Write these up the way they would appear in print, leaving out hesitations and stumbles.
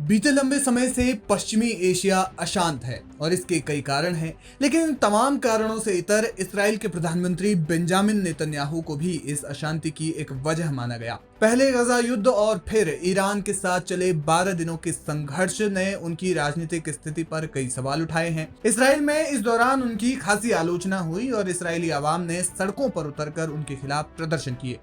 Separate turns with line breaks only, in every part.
बीते लंबे समय से पश्चिमी एशिया अशांत है और इसके कई कारण हैं, लेकिन इन तमाम कारणों से इतर इसराइल के प्रधानमंत्री बेंजामिन नेतन्याहू को भी इस अशांति की एक वजह माना गया। पहले गजा युद्ध और फिर ईरान के साथ चले 12 दिनों के संघर्ष ने उनकी राजनीतिक स्थिति पर कई सवाल उठाए हैं। इसराइल में इस दौरान उनकी खासी आलोचना हुई और इसराइली आवाम ने सड़कों पर उतरकर उनके खिलाफ प्रदर्शन किए।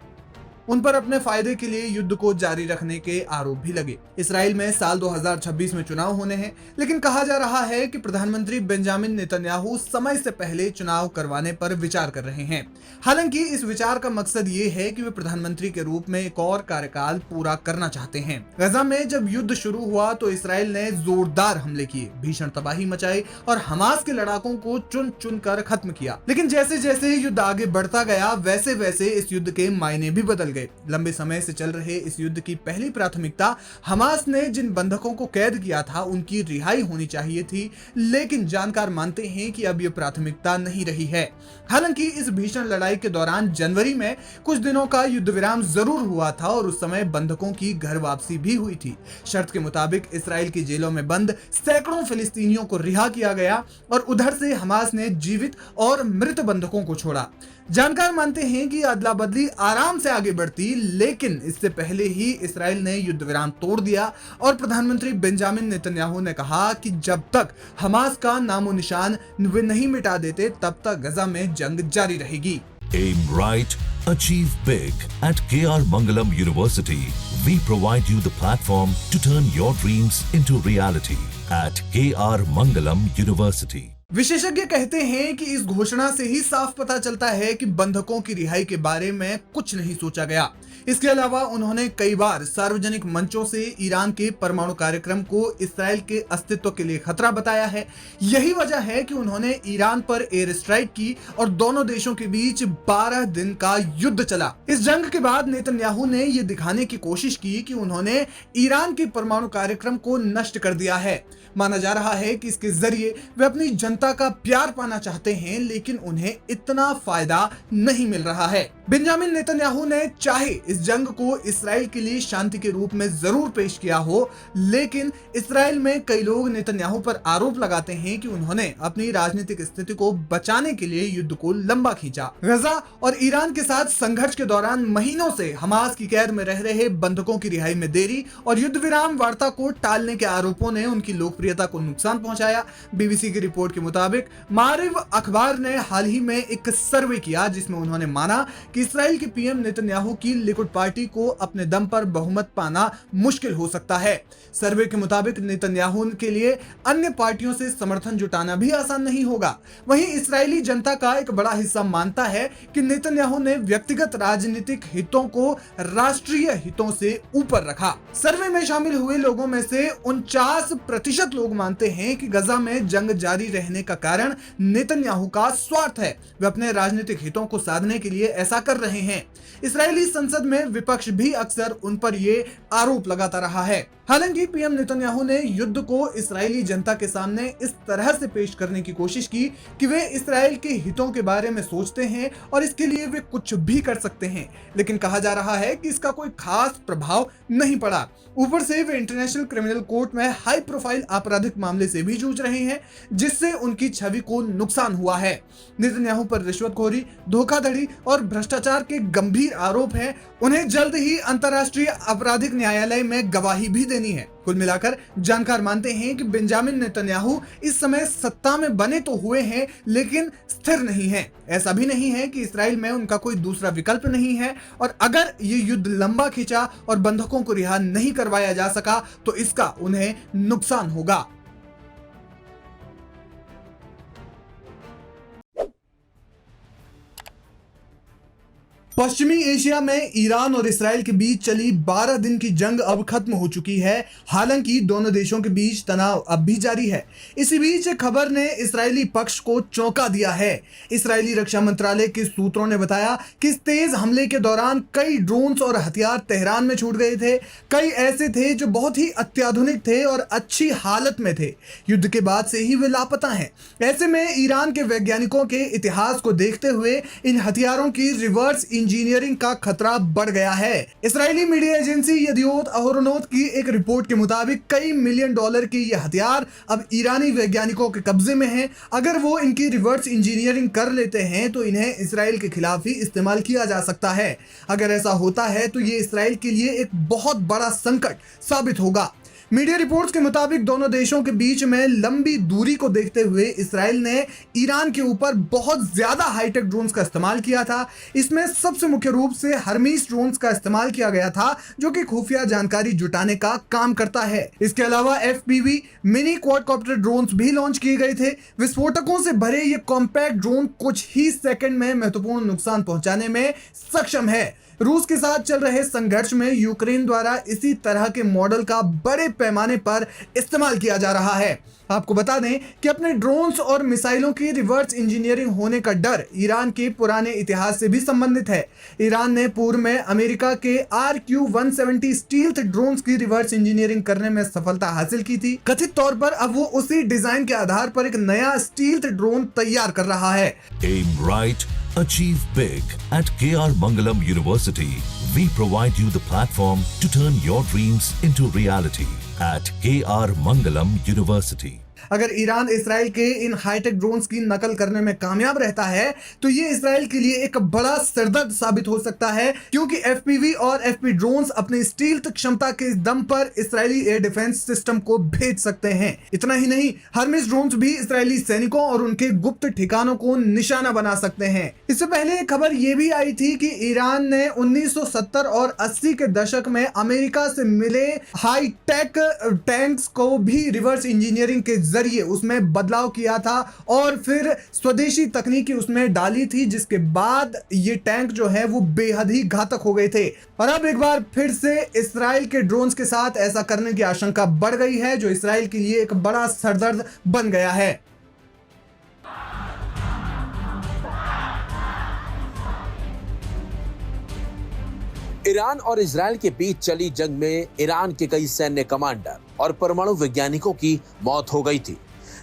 उन पर अपने फायदे के लिए युद्ध को जारी रखने के आरोप भी लगे। इसराइल में साल 2026 में चुनाव होने हैं, लेकिन कहा जा रहा है कि प्रधानमंत्री बेंजामिन नेतन्याहू समय से पहले चुनाव करवाने पर विचार कर रहे हैं। हालांकि इस विचार का मकसद ये है कि वे प्रधानमंत्री के रूप में एक और कार्यकाल पूरा करना चाहते हैं। गजा में जब युद्ध शुरू हुआ तो इसराइल ने जोरदार हमले किए, भीषण तबाही मचाई और हमास के लड़ाकों को चुन चुन कर खत्म किया। लेकिन जैसे जैसे युद्ध आगे बढ़ता गया वैसे वैसे इस युद्ध के मायने भी बदल गए। लंबे समय से चल रहे इस युद्ध की पहली प्राथमिकता हमास ने जिन बंधकों को कैद किया था उनकी रिहाई होनी चाहिए थी, लेकिन जानकार मानते हैं कि अब यह प्राथमिकता नहीं रही है। हालांकि इस भीषण लड़ाई के दौरान जनवरी में कुछ दिनों का युद्ध विराम जरूर हुआ था और उस समय बंधकों की घर वापसी भी हुई थी। शर्त के मुताबिक इसराइल की जेलों में बंद सैकड़ों फिलिस्तीनियों को रिहा किया गया और उधर से हमास ने जीवित और मृत बंधकों को छोड़ा। जानकार मानते हैं कि अदला बदली आराम से आगे बढ़ती, लेकिन इससे पहले ही इसराइल ने युद्ध विराम तोड़ दिया और प्रधानमंत्री बेंजामिन नेतन्याहू ने कहा कि जब तक हमास का नामो निशान वे नहीं मिटा देते तब तक गजा में जंग जारी रहेगी।
Aim right, achieve big. At KR Mangalam University, we provide you the platform to turn your dreams into reality. At KR Mangalam University.
विशेषज्ञ कहते हैं कि इस घोषणा से ही साफ पता चलता है कि बंधकों की रिहाई के बारे में कुछ नहीं सोचा गया। इसके अलावा उन्होंने कई बार सार्वजनिक मंचों से ईरान के परमाणु कार्यक्रम को इसराइल के अस्तित्व के लिए खतरा बताया है। यही वजह है कि उन्होंने ईरान पर एयर स्ट्राइक की और दोनों देशों के बीच 12 दिन का युद्ध चला। इस जंग के बाद नेतन्याहू ने यह दिखाने की कोशिश की कि उन्होंने ईरान के परमाणु कार्यक्रम को नष्ट कर दिया है। माना जा रहा है कि इसके जरिए वे अपनी जनता का प्यार पाना चाहते हैं, लेकिन उन्हें इतना फायदा नहीं मिल रहा है। बेंजामिन नेतन्याहू ने चाहे इस जंग को इसराइल के लिए शांति के रूप में जरूर पेश किया हो, लेकिन इसराइल में कई लोग नेतन्याहू पर आरोप लगाते हैं कि उन्होंने अपनी राजनीतिक स्थिति को बचाने के लिए युद्ध को लंबा खींचा। गजा और ईरान के साथ संघर्ष के दौरान महीनों से हमास की कैद में रह रहे बंधकों की रिहाई में देरी और युद्ध विराम वार्ता को टालने के आरोपों ने उनकी लोकप्रियता को नुकसान पहुंचाया। बीबीसी की रिपोर्ट के मुताबिक मारिव अखबार ने हाल ही में एक सर्वे किया जिसमें उन्होंने माना कि इसराइल के पीएम नेतन्याहू की लिकुड पार्टी को अपने दम पर बहुमत पाना मुश्किल हो सकता है। सर्वे के मुताबिक नेतन्याहू के लिए अन्य पार्टियों से समर्थन जुटाना भी आसान नहीं होगा। वहीं इस्राएली जनता का एक बड़ा हिस्सा मानता है कि नेतन्याहू ने व्यक्तिगत राजनीतिक हितों को राष्ट्रीय हितों से ऊपर रखा। सर्वे में शामिल हुए लोगों में से 49% लोग मानते हैं कि गजा में जंग जारी रहने का कारण नेतन्याहू का स्वार्थ है। वे अपने राजनीतिक हितों को साधने के लिए ऐसा कर रहे हैं। इस्राएली संसद में विपक्ष भी अक्सर उन पर ये आरोप लगाता रहा है। हालांकि पीएम नेतन्याहू ने युद्ध को इस्राएली जनता के सामने इस तरह से पेश करने की कोशिश की कि वे इस्राएल के हितों के बारे में सोचते हैं और इसके लिए वे कुछ भी कर सकते हैं, लेकिन कहा जा रहा है कि इसका कोई खास प्रभाव नहीं पड़ा। ऊपर से वे इंटरनेशनल क्रिमिनल कोर्ट में हाई प्रोफाइल आपराधिक मामले से भी जूझ रहे हैं, जिससे उनकी छवि को नुकसान हुआ है। नेतन्याहू पर रिश्वतखोरी, धोखाधड़ी और भ्रष्टाचार के गंभीर आरोप हैं। उन्हें जल्द ही अंतर्राष्ट्रीय आपराधिक न्यायालय में गवाही भी देनी है। कुल मिलाकर जानकार मानते हैं कि बेंजामिन नेतन्याहू इस समय सत्ता में बने तो हुए हैं, लेकिन स्थिर नहीं है। ऐसा भी नहीं है कि इसराइल में उनका कोई दूसरा विकल्प नहीं है और अगर ये युद्ध लंबा खींचा और बंधकों को रिहा नहीं करवाया जा सका तो इसका उन्हें नुकसान होगा। पश्चिमी एशिया में ईरान और इसराइल के बीच चली 12 दिन की जंग अब खत्म हो चुकी है। हालांकि दोनों देशों के बीच तनाव अब भी जारी है। इसी बीच खबर ने इस्राएली पक्ष को चौंका दिया है। इस्राएली रक्षा मंत्रालय के सूत्रों ने बताया कि इस तेज हमले के दौरान कई ड्रोन्स और हथियार तेहरान में छूट गए थे। कई ऐसे थे जो बहुत ही अत्याधुनिक थे और अच्छी हालत में थे। युद्ध के बाद से ही वे लापता हैं। ऐसे में ईरान के वैज्ञानिकों के इतिहास को देखते हुए इन हथियारों की रिवर्स इंजीनियरिंग का खतरा बढ़ गया है। इजरायली मीडिया एजेंसी यदियोत अहोरोनोत की एक रिपोर्ट के मुताबिक कई मिलियन डॉलर के ये हथियार अब ईरानी वैज्ञानिकों के कब्जे में हैं। अगर वो इनकी रिवर्स इंजीनियरिंग कर लेते हैं तो इन्हें इसराइल के खिलाफ ही इस्तेमाल किया जा सकता है। अगर ऐसा होता है तो ये इसराइल के लिए एक बहुत बड़ा संकट साबित होगा। मीडिया रिपोर्ट्स के मुताबिक दोनों देशों के बीच में लंबी दूरी को देखते हुए इसराइल ने ईरान के ऊपर बहुत ज्यादा हाईटेक ड्रोन्स का इस्तेमाल किया था। इसमें सबसे मुख्य रूप से हर्मीस ड्रोन्स का इस्तेमाल किया गया था, जो कि खुफिया जानकारी जुटाने का काम करता है। इसके अलावा FPV मिनी क्वाडकॉप्टर ड्रोन्स भी लॉन्च किए गए थे। विस्फोटकों से भरे ये कॉम्पैक्ट ड्रोन कुछ ही सेकंड में महत्वपूर्ण नुकसान पहुंचाने में सक्षम है। रूस के साथ चल रहे संघर्ष में यूक्रेन द्वारा इसी तरह के मॉडल का बड़े पैमाने पर इस्तेमाल किया जा रहा है। आपको बता दें कि अपने ड्रोन्स और मिसाइलों की रिवर्स इंजीनियरिंग होने का डर ईरान के पुराने इतिहास से भी संबंधित है। ईरान ने पूर्व में अमेरिका के RQ-170 स्टील्थ ड्रोन्स की रिवर्स इंजीनियरिंग करने में सफलता हासिल की थी। कथित तौर पर अब वो उसी डिजाइन के आधार पर एक नया स्टील्थ ड्रोन तैयार कर रहा है।
Aim right, achieve big. At KR Mangalam University, we provide you the platform to turn your dreams into reality. At KR Mangalam University.
अगर ईरान इसराइल के इन हाईटेक ड्रोन्स की नकल करने में कामयाब रहता है तो ये इसराइल के लिए एक बड़ा सिरदर्द साबित हो सकता है, क्योंकि FPV और FP ड्रोन्स अपने स्टील्थ क्षमता के दम पर इसराइली एयर डिफेंस सिस्टम को भेज सकते हैं। इतना ही नहीं, हर्मिस ड्रोन्स भी इसराइली सैनिकों और उनके गुप्त ठिकानों को निशाना बना सकते हैं। इससे पहले एक खबर ये भी आई थी कि ईरान ने 1970 और 80 के दशक में अमेरिका से मिले हाईटेक टैंक्स को भी रिवर्स इंजीनियरिंग के जरिए उसमें बदलाव किया था और फिर स्वदेशी तकनीकी उसमें डाली थी, जिसके बाद ये टैंक जो है वो बेहद ही घातक हो गए थे। और अब एक बार फिर से इसराइल के ड्रोन्स के साथ ऐसा करने की आशंका बढ़ गई है, जो इसराइल के लिए एक बड़ा सरदर्द बन गया है।
ईरान और इजराइल के बीच चली जंग में ईरान के कई सैन्य कमांडर और परमाणु वैज्ञानिकों की मौत हो गई थी,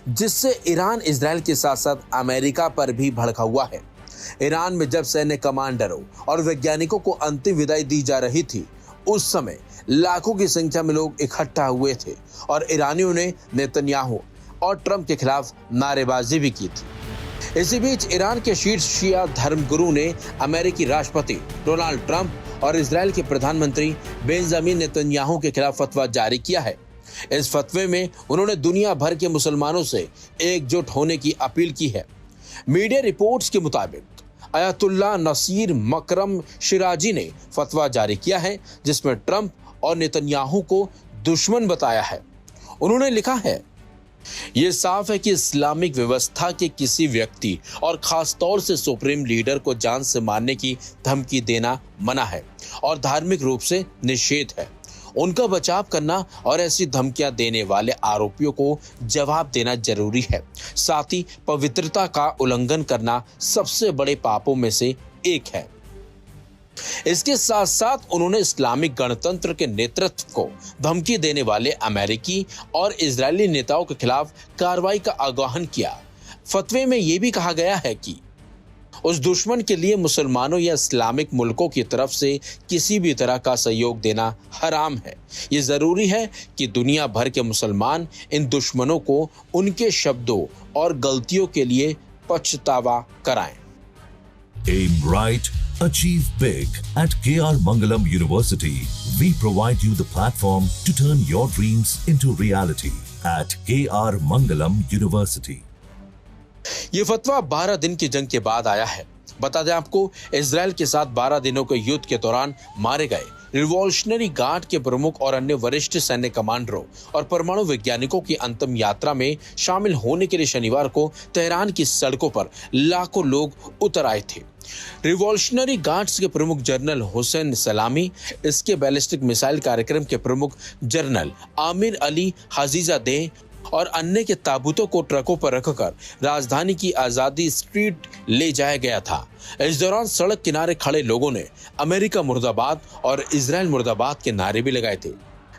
जिससे ईरान इजराइल के साथ साथ अमेरिका पर भी भड़का हुआ है। ईरान में जब सैन्य कमांडरों और वैज्ञानिकों को अंतिम विदाई दी जा रही थी, उस समय लाखों की संख्या में लोग इकट्ठा हुए थे और ईरानियों ने नेतन्याहू और ट्रंप के खिलाफ नारेबाजी भी की थी। इसी बीच ईरान के शीर्ष शिया धर्मगुरु ने अमेरिकी राष्ट्रपति डोनाल्ड ट्रंप और इजराइल के प्रधानमंत्री बेंजामिन नेतन्याहू के खिलाफ फतवा जारी किया है। इस फतवे में उन्होंने दुनिया भर के मुसलमानों से एकजुट होने की अपील की है। मीडिया रिपोर्ट्स के मुताबिक अयातुल्लाह नसीर मकरम शिराजी ने फतवा जारी किया है, जिसमें ट्रंप और नेतन्याहू को दुश्मन बताया है। उन्होंने लिखा है, ये साफ है कि इस्लामिक व्यवस्था के किसी व्यक्ति और खास तौर से सुप्रीम लीडर को जान से मारने की धमकी देना मना है और धार्मिक रूप से निषेध है। उनका बचाव करना और ऐसी धमकियां देने वाले आरोपियों को जवाब देना जरूरी है। साथ ही पवित्रता का उल्लंघन करना सबसे बड़े पापों में से एक है। इसके साथ साथ उन्होंने इस्लामिक गणतंत्र के नेतृत्व को धमकी देने वाले अमेरिकी और इजरायली नेताओं के खिलाफ कार्रवाई का आह्वान किया। फतवे में यह भी कहा गया है कि उस दुश्मन के लिए मुसलमानों या इस्लामिक मुल्कों की तरफ से किसी भी तरह का सहयोग देना हराम है। ये जरूरी है कि दुनिया भर के मुसलमान इन दुश्मनों को उनके शब्दों और गलतियों के लिए पछतावा कराएं।
Aim right, achieve big. At KR Mangalam University, we provide you the platform to turn your dreams into reality. At KR Mangalam University.
ये फतवा 12 दिन की जंग के बाद आया है। बता दें आपको, इजराइल के साथ 12 दिनों के युद्ध के दौरान मारे गए रिवॉल्यूशनरी गार्ड के प्रमुख और अन्य वरिष्ठ सैन्य कमांडरों और परमाणु वैज्ञानिकों की अंतिम यात्रा में शामिल होने के लिए शनिवार को तेहरान की सड़कों पर लाखों लोग उतर आए थे। रिवॉल्यूशनरी गार्ड्स के प्रमुख जनरल हुसैन सलामी, इसके बैलिस्टिक मिसाइल कार्यक्रम के प्रमुख जनरल आमिर अली हाजीजादे और अन्य के ताबूतों को ट्रकों पर रखकर राजधानी की आजादी स्ट्रीट ले जाया गया था। इस दौरान सड़क किनारे खड़े लोगों ने अमेरिका मुर्दाबाद और इजराइल मुर्दाबाद के नारे भी लगाए थे।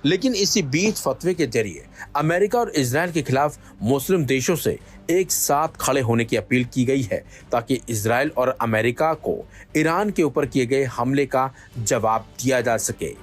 लेकिन इसी बीच फतवे के जरिए अमेरिका और इजराइल के खिलाफ मुस्लिम देशों से एक साथ खड़े होने की अपील की गई है ताकि इजराइल और अमेरिका को ईरान के ऊपर किए गए हमले का जवाब दिया जा सके।